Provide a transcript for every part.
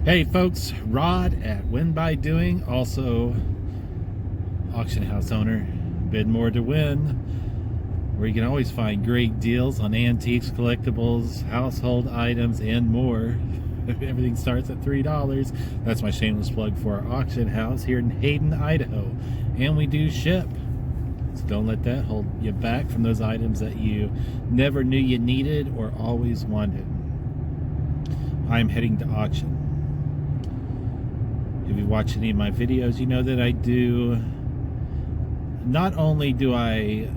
Hey folks, Rod at Win by Doing, also auction house owner. Bid more to win, where you can always find great deals on antiques, collectibles, household items, and more. Everything starts at $3. That's my shameless plug for our auction house here in Hayden, Idaho. And we do ship. So don't let that hold you back from those items that you never knew you needed or always wanted. I'm heading to auction. If you watch any of my videos, you know that I do, not only do I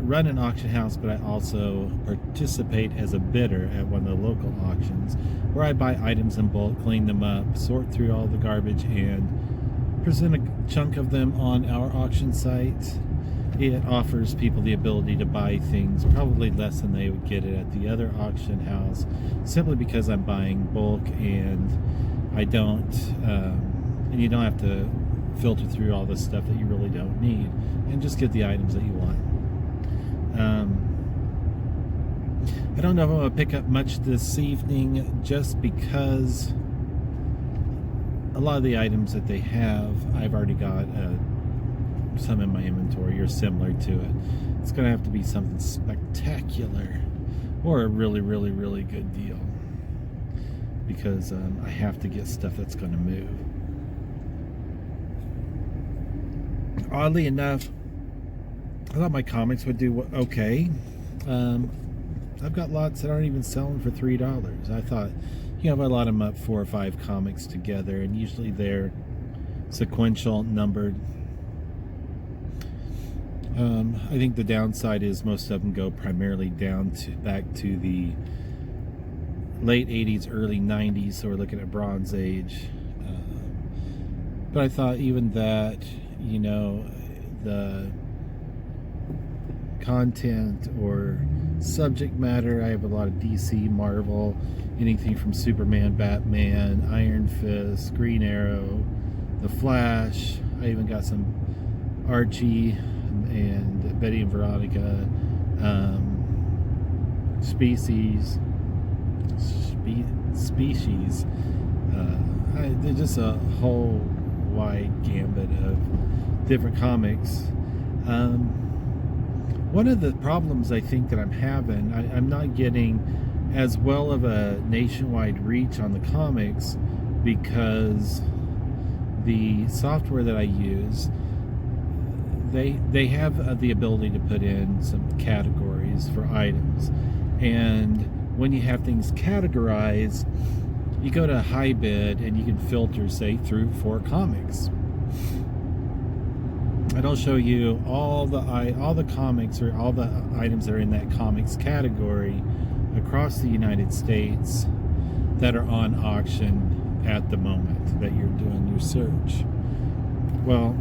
run an auction house, but I also participate as a bidder at one of the local auctions where I buy items in bulk, clean them up, sort through all the garbage, and present a chunk of them on our auction site. It offers people the ability to buy things probably less than they would get it at the other auction house, simply because I'm buying bulk and I don't and you don't have to filter through all this stuff that you really don't need, and just get the items that you want. I don't know if I'm going to pick up much this evening, just because a lot of the items that they have, I've already got some in my inventory or similar to it. It's going to have to be something spectacular or a really, really, really good deal, because I have to get stuff that's going to move. Oddly enough, I thought my comics would do okay. I've got lots that aren't even selling for $3. I thought, you know, if I lot them up 4 or 5 comics together, and usually they're sequential numbered. I think the downside is most of them go primarily down to back to the late 80s, early 90s, so we're looking at Bronze Age. But I thought even that, you know, the content or subject matter, I have a lot of DC, Marvel, anything from Superman, Batman, Iron Fist, Green Arrow, The Flash. I even got some Archie and Betty and Veronica, Species. There's just a whole wide gambit of different comics. One of the problems I think that I'm having, I'm not getting as well of a nationwide reach on the comics, because the software that I use, they have the ability to put in some categories for items, and when you have things categorized, you go to high bid and you can filter, say, through 4 comics. It'll show you all the comics or all the items that are in that comics category across the United States that are on auction at the moment that you're doing your search. Well,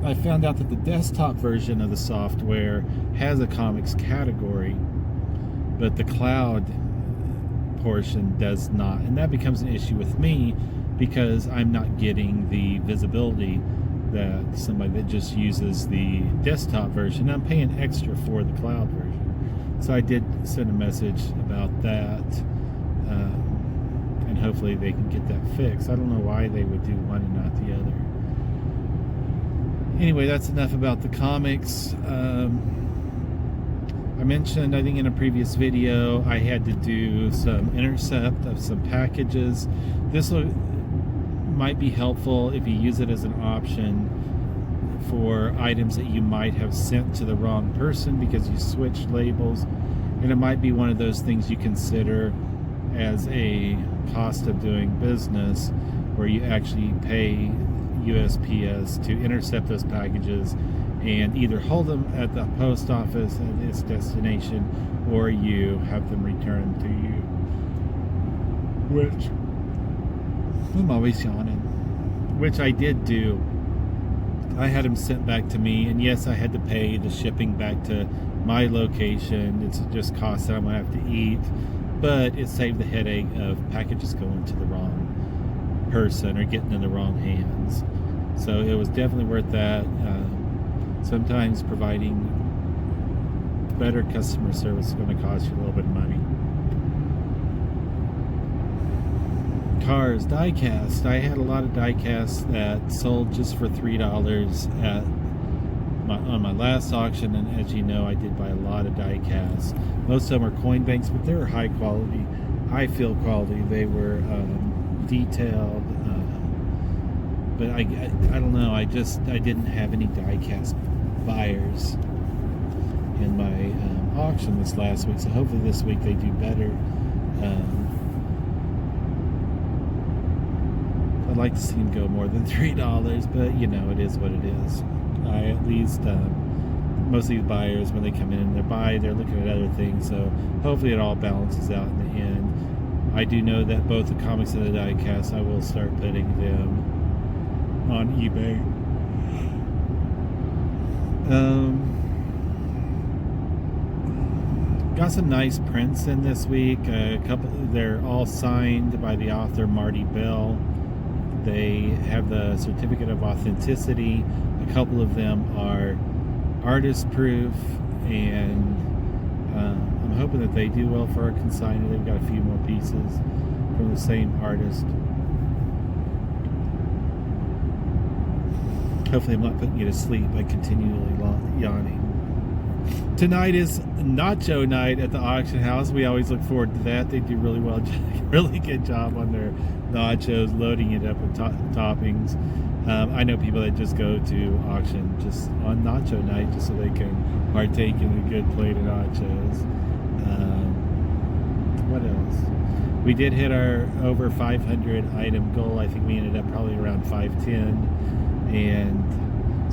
I found out that the desktop version of the software has a comics category, but the cloud portion does not, and that becomes an issue with me, because I'm not getting the visibility that somebody that just uses the desktop version. I'm paying extra for the cloud version, so I did send a message about that, and hopefully they can get that fixed. I don't know why they would do one and not the other. Anyway, that's enough about the comics. I mentioned, I think in a previous video, I had to do some intercept of some packages. This might be helpful if you use it as an option for items that you might have sent to the wrong person because you switched labels. And it might be one of those things you consider as a cost of doing business, where you actually pay USPS to intercept those packages and either hold them at the post office at its destination, or you have them returned to you. Which, I'm always yawning. Which I did do. I had them sent back to me, and yes, I had to pay the shipping back to my location. It's just costs that I'm going to have to eat, but it saved the headache of packages going to the wrong person or getting in the wrong hands. So it was definitely worth that. Sometimes providing better customer service is going to cost you a little bit of money. cars, die-cast. I had a lot of die-casts that sold just for $3 on my last auction, and as you know, I did buy a lot of die-casts. Most of them are coin banks, but they were high quality, high feel quality. They were detailed, but I don't know. I didn't have any die-cast buyers in my auction this last week, so hopefully this week they do better. I'd like to see them go more than $3, but you know, it is what it is. I at least most of these buyers, when they come in, they're looking at other things, so hopefully it all balances out in the end. I do know that both the comics and the die-cast, I will start putting them on eBay. Got some nice prints in this week. They're all signed by the author Marty Bell. They have the certificate of authenticity. A couple of them are artist proof, and I'm hoping that they do well for our consignor. They've got a few more pieces from the same artist. Hopefully I'm not putting you to sleep by continually yawning. Tonight is nacho night at the auction house. We always look forward to that. They do really well, really good job on their nachos, loading it up with toppings. I know people that just go to auction just on nacho night just so they can partake in a good plate of nachos. What else? We did hit our over 500 item goal. I think we ended up probably around 510, and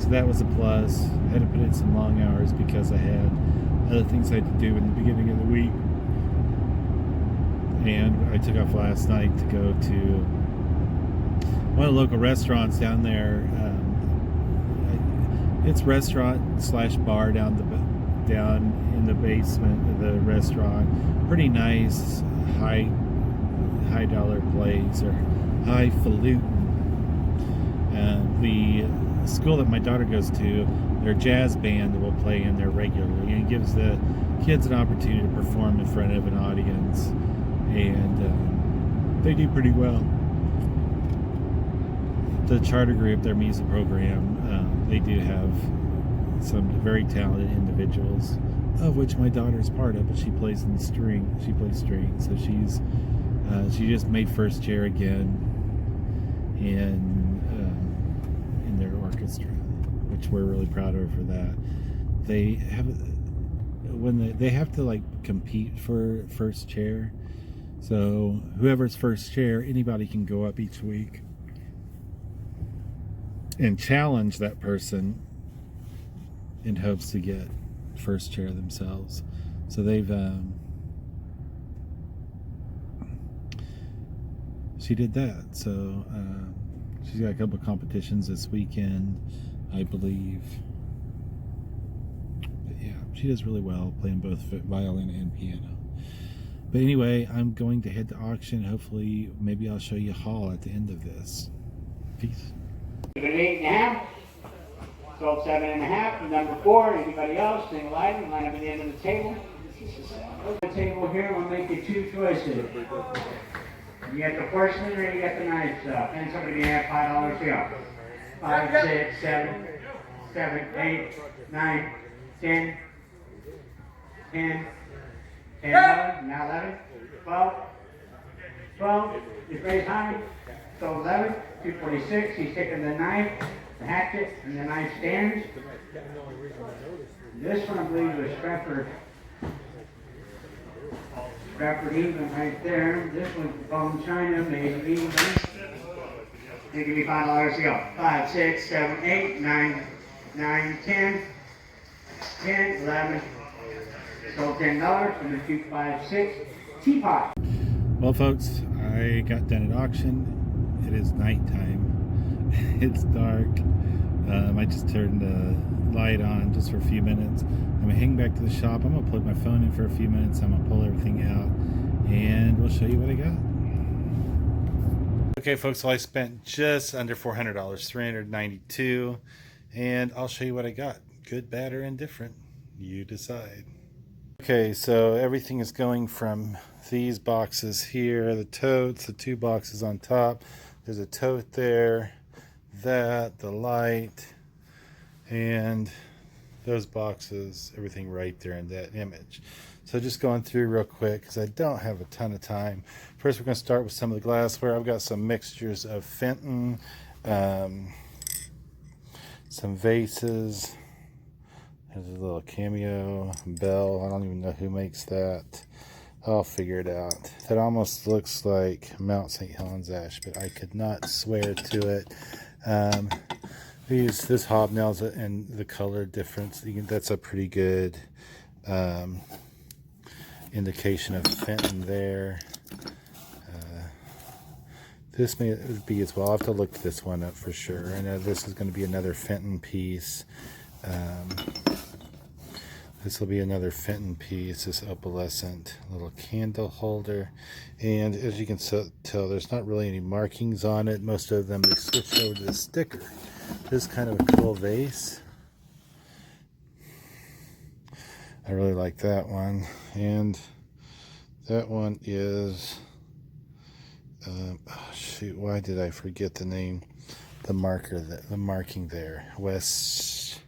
so that was a plus. I had to put in some long hours because I had other things I had to do in the beginning of the week. And I took off last night to go to one of the local restaurants down there. It's restaurant slash bar down in the basement of the restaurant. Pretty nice, high dollar place, or highfalutin. The school that my daughter goes to, their jazz band will play in there regularly, and it gives the kids an opportunity to perform in front of an audience, and they do pretty well. The charter group, their music program, they do have some very talented individuals, of which my daughter is part of, but she plays string, so she just made first chair again in their orchestra, which we're really proud of her for that. They have to like compete for first chair, so whoever's first chair, anybody can go up each week and challenge that person in hopes to get first chair themselves. So they've she did that, so she's got a couple of competitions this weekend, I believe. But yeah, she does really well playing both violin and piano. But anyway, I'm going to head to auction. Hopefully, maybe I'll show you a haul at the end of this. Peace. 8.5, sold 7.5, number 4. Anybody else? Single item, line up at the end of the table. The table here will make you two choices. You got the porcelain or you got the nice stuff. And somebody can have $5 here. 5, 6, 7, 8, 9, 10, 10, 11, now 11, 12 is raised high, so 11, 246, he's taking the knife, the hatchet, and the knife stands. This one I believe was Stratford even right there. This one's bone china, made even. They give me $5 to go. 5, 6, 7, 8, 9, 10, 10, 11. Sold $10 from the 256 teapot. Well, folks, I got done at auction. It is nighttime. It's dark. I just turned the light on just for a few minutes. I'm gonna hang back to the shop. I'm gonna plug my phone in for a few minutes. I'm gonna pull everything out, and we'll show you what I got. Okay, folks, so I spent just under $400, $392, and I'll show you what I got. Good, bad, or indifferent. You decide. Okay, so everything is going from these boxes here, the totes, the 2 boxes on top. There's a tote there, that, the light, and those boxes, everything right there in that image. So just going through real quick because I don't have a ton of time. First, we're going to start with some of the glassware. I've got some mixtures of Fenton, some vases. There's a little cameo bell. I don't even know who makes that. I'll figure it out. That almost looks like Mount St. Helens ash, but I could not swear to it. This hobnails and the color difference, that's a pretty good indication of Fenton there. This may be as well. I'll have to look this one up for sure. I know this is going to be another Fenton piece. This will be another Fenton piece, this opalescent little candle holder. And as you can tell, there's not really any markings on it. Most of them, they switched over to the sticker. This is kind of a cool vase. I really like that one. And that one is, oh shoot, why did I forget the name? The marker, the marking there. West,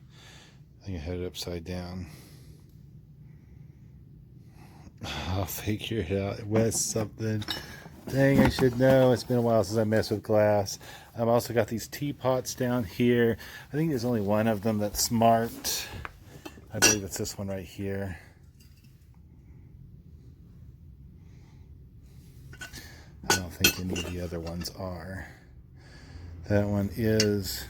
I think I had it upside down. I'll figure it out. West something. Dang, I should know. It's been a while since I messed with glass. I've also got these teapots down here. I think there's only one of them that's marked. I believe it's this one right here. I don't think any of the other ones are. That one is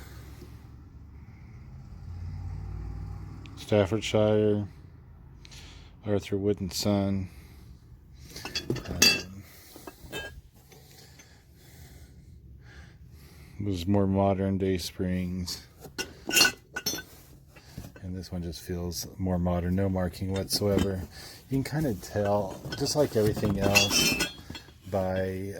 Staffordshire, Arthur Wood and Son. Was more modern day springs. And this one just feels more modern, no marking whatsoever. You can kind of tell, just like everything else, by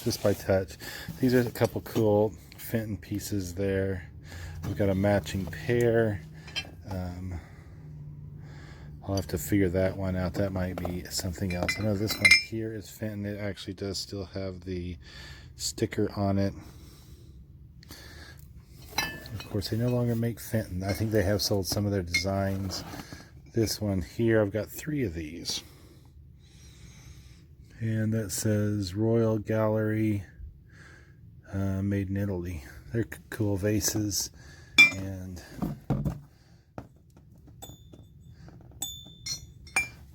just by touch. These are a couple cool Fenton pieces there. We've got a matching pair. I'll have to figure that one out. That might be something else. I know this one here is Fenton. It actually does still have the sticker on it. Of course, they no longer make Fenton. I think they have sold some of their designs. This one here, I've got 3 of these. And that says Royal Gallery, made in Italy. They're cool vases. And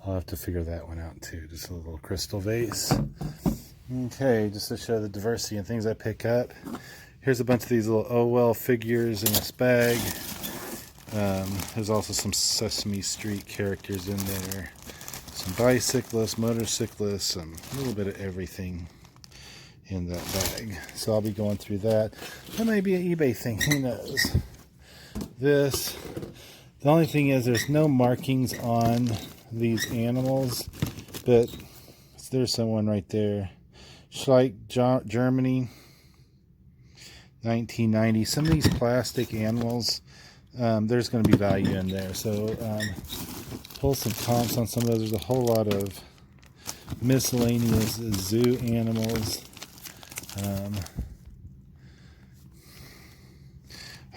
I'll have to figure that one out too. Just a little crystal vase. Okay, just to show the diversity and things I pick up. Here's a bunch of these little Oh Well figures in this bag. There's also some Sesame Street characters in there. Some bicyclists, motorcyclists, a little bit of everything in that bag. So I'll be going through that. That may be an eBay thing, who knows. The only thing is there's no markings on these animals, but there's someone right there. Schleich, Germany, 1990. Some of these plastic animals, there's going to be value in there. So pull some comps on some of those. There's a whole lot of miscellaneous zoo animals.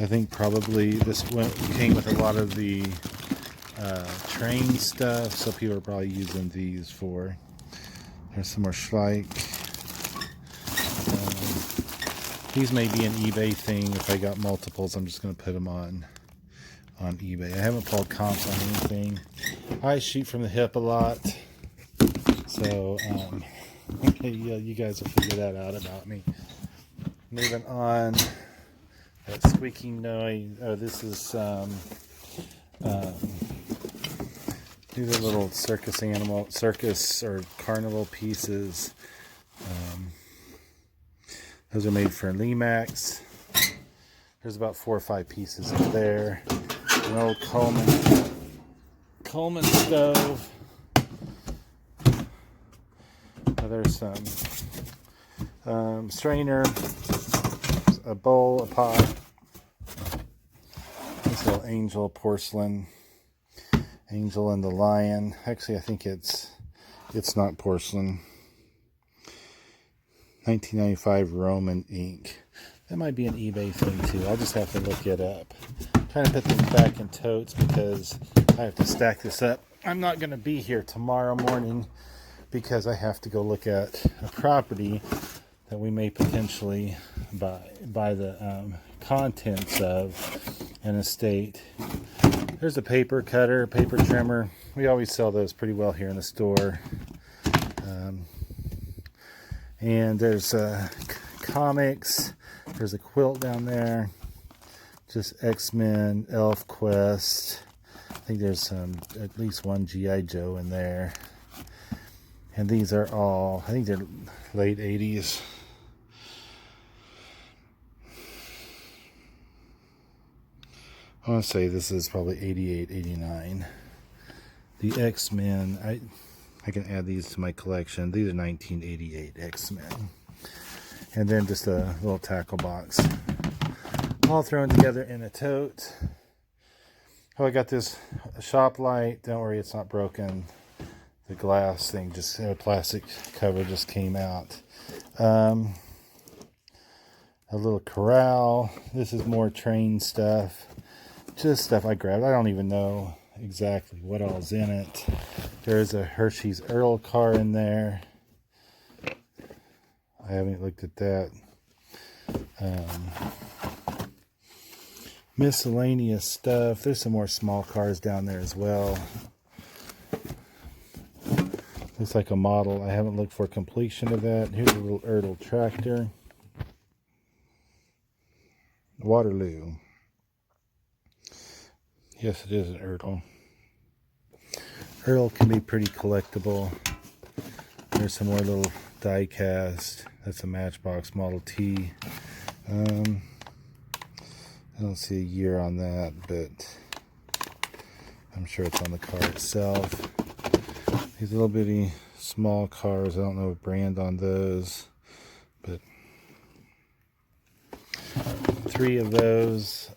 I think probably this one came with a lot of the train stuff, so people are probably using these for. There's some more Schleich. These may be an eBay thing. If I got multiples, I'm just going to put them on eBay. I haven't pulled comps on anything. I shoot from the hip a lot, so yeah, you guys will figure that out about me. Moving on. That squeaking noise. Oh, this is these are little circus or carnival pieces. Those are made for Limax. There's about 4 or 5 pieces in there. An old Coleman stove. There's some strainer, a bowl, a pot. This little angel porcelain. Angel and the Lion. Actually, I think it's not porcelain. 1995 Roman ink. That might be an eBay thing too. I'll just have to look it up. I'm trying to put these back in totes because I have to stack this up. I'm not going to be here tomorrow morning because I have to go look at a property that we may potentially buy the contents of an estate. There's a paper cutter, paper trimmer. We always sell those pretty well here in the store. And there's comics. There's a quilt down there. Just X-Men, Elf Quest. I think there's at least one G.I. Joe in there. And these are all, I think they're late 80s. I want to say this is probably 88, 89. The X-Men, I can add these to my collection. These are 1988 X-Men. And then just a little tackle box. All thrown together in a tote. Oh, I got this shop light. Don't worry, it's not broken. The glass thing, just a plastic cover just came out. A little corral. This is more train stuff. Just stuff I grabbed. I don't even know exactly what all's in it. There's a Hershey's Earl car in there. I haven't looked at that. Miscellaneous stuff. There's some more small cars down there as well. Looks like a model. I haven't looked for completion of that. Here's a little Ertl tractor. Waterloo. Yes, it is an Ertl. Ertl can be pretty collectible. There's some more little die cast. That's a Matchbox Model T. I don't see a year on that, but I'm sure it's on the car itself. These little bitty small cars, I don't know what brand on those, but 3 of those.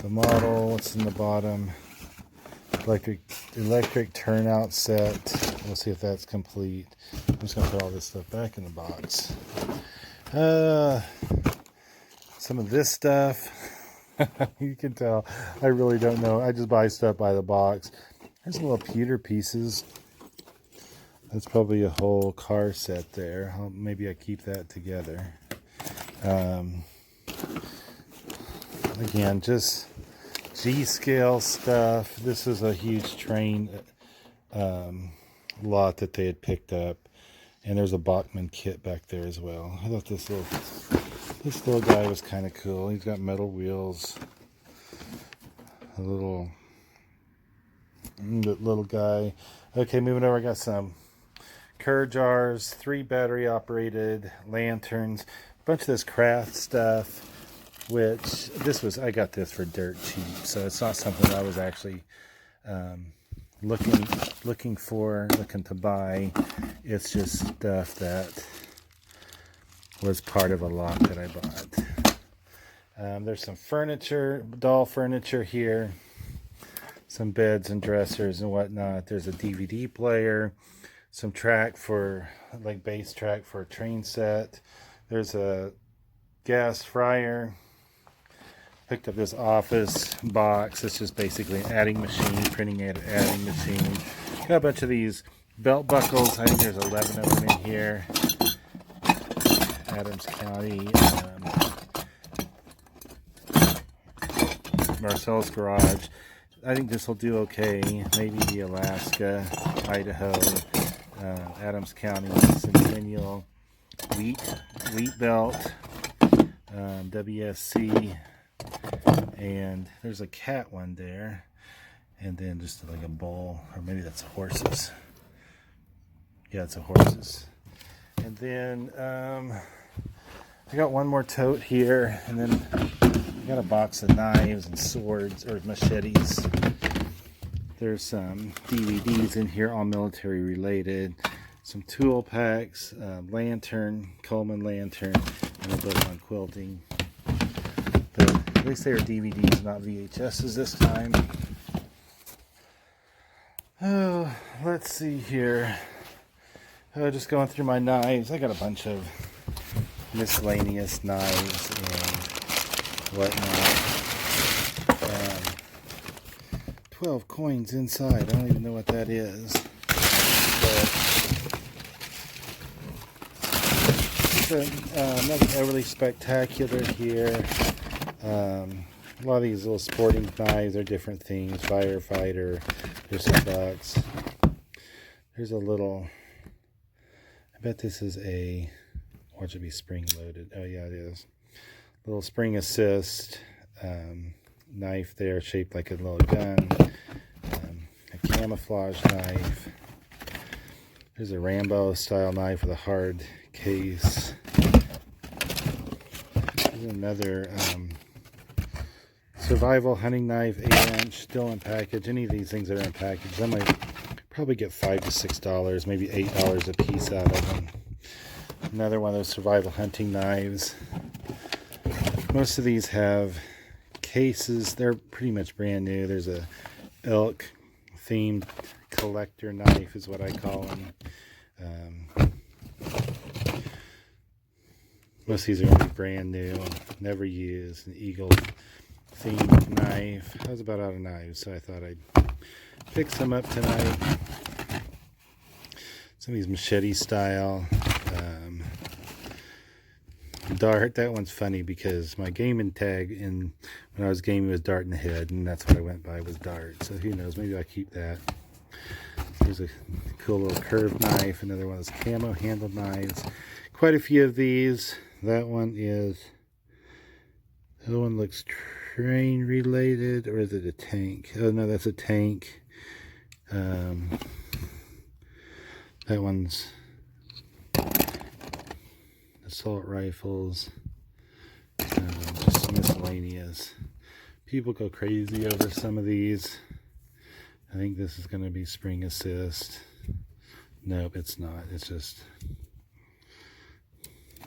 The model, what's in the bottom? Electric turnout set. We'll see if that's complete. I'm just going to put all this stuff back in the box. Some of this stuff, you can tell, I really don't know. I just buy stuff by the box. There's some little pewter pieces. That's probably a whole car set there. Maybe I keep that together. Again, just G-scale stuff. This is a huge train lot that they had picked up. And there's a Bachmann kit back there as well. I thought this little guy was kind of cool. He's got metal wheels. A little guy. Okay, moving over. I got some Kerr jars, 3 battery operated lanterns, a bunch of this craft stuff. Which I got this for dirt cheap, so it's not something I was actually looking to buy. It's just stuff that was part of a lot that I bought. There's some furniture, doll furniture here, some beds and dressers and whatnot. There's a DVD player, some track for bass track for a train set. There's a gas fryer. Picked up this office box. It's just basically an adding machine, printing adding machine. Got a bunch of these belt buckles. I think there's 11 of them in here. Adams County, Marcellus Garage. I think this will do okay. Maybe Alaska, Idaho, Adams County, Centennial, wheat belt, WSC. And there's a cat one there, and then just like a bull, or maybe that's horses. Yeah, it's a horses. And then I got one more tote here, and then I got a box of knives and swords or machetes. There's some DVDs in here, all military related. Some tool packs, lantern, Coleman lantern, and a book on quilting. But at least they are DVDs, not VHSs this time. Oh, let's see here. Just going through my knives. I got a bunch of miscellaneous knives and whatnot. 12 coins inside. I don't even know what that is. But nothing overly spectacular here. A lot of these little sporting knives are different things. Firefighter, there's some bucks. There's a little, I bet this is a, or it should be spring loaded. Oh yeah, it is. Little spring assist knife there, shaped like a little gun. A camouflage knife. There's a Rambo style knife with a hard case. There's another survival hunting knife, 8-inch, still in package. Any of these things that are in package, I might probably get $5 to $6, maybe $8 a piece out of them. Another one of those survival hunting knives. Most of these have cases. They're pretty much brand new. There's a elk themed collector knife is what I call them. Most of these are going to be brand new, never used. An eagle themed knife. I was about out of knives, so I thought I'd pick some up tonight. Some of these machete style. Dart, that one's funny because my gaming tag when I was gaming was dart in the head, and that's what I went by was dart. So who knows, maybe I'll keep that. There's a cool little curved knife, another one of those camo handled knives. Quite a few of these. That one is, the other one looks train related, or is it a tank? Oh no, that's a tank. That one's assault rifles, just miscellaneous. People go crazy over some of these. I think this is going to be spring assist. Nope, it's not. It's just,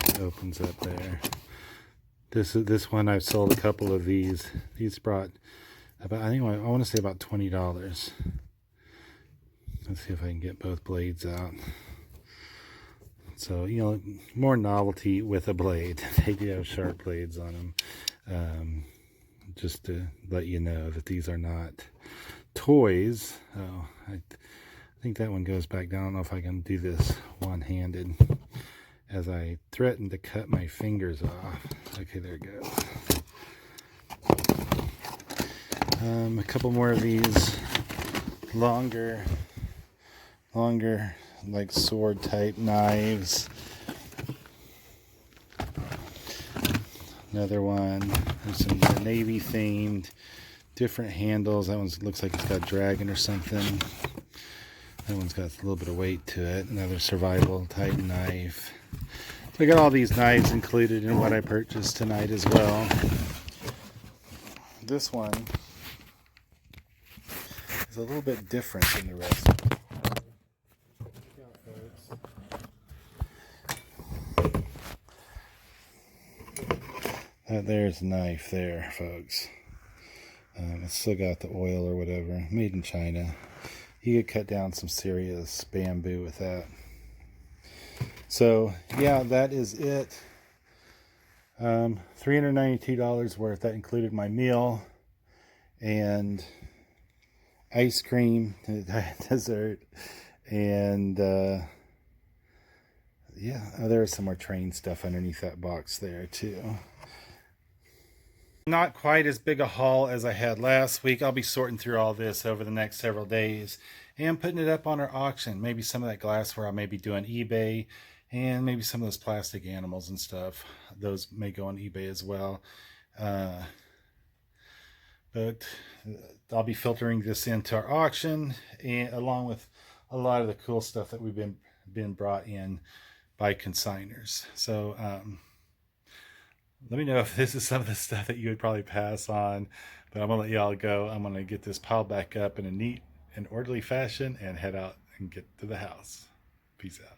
it opens up there. This one I've sold a couple of these. These brought about, I want to say about $20. Let's see if I can get both blades out. So, you know, more novelty with a blade. They do have sharp blades on them. Just to let you know that these are not toys. Oh, I think that one goes back down. I don't know if I can do this one-handed as I threaten to cut my fingers off. Okay, there it goes. A couple more of these longer like sword type knives. Another one. There's some navy themed, different handles. That one looks like it's got dragon or something. That one's got a little bit of weight to it. Another survival type knife. So I got all these knives included in what I purchased tonight as well. This one is a little bit different than the rest. There's a knife there, folks. It's still got the oil or whatever. Made in China. You could cut down some serious bamboo with that. So, yeah, that is it. $392 worth. That included my meal and ice cream, dessert, and yeah, there's some more train stuff underneath that box there too. Not quite as big a haul as I had last week. I'll be sorting through all this over the next several days and putting it up on our auction. Maybe some of that glassware I may be doing eBay, and maybe some of those plastic animals and stuff. Those may go on eBay as well. But I'll be filtering this into our auction, and along with a lot of the cool stuff that we've been brought in by consigners. So let me know if this is some of the stuff that you would probably pass on, but I'm gonna let y'all go. I'm gonna get this piled back up in a neat and orderly fashion and head out and get to the house. Peace out.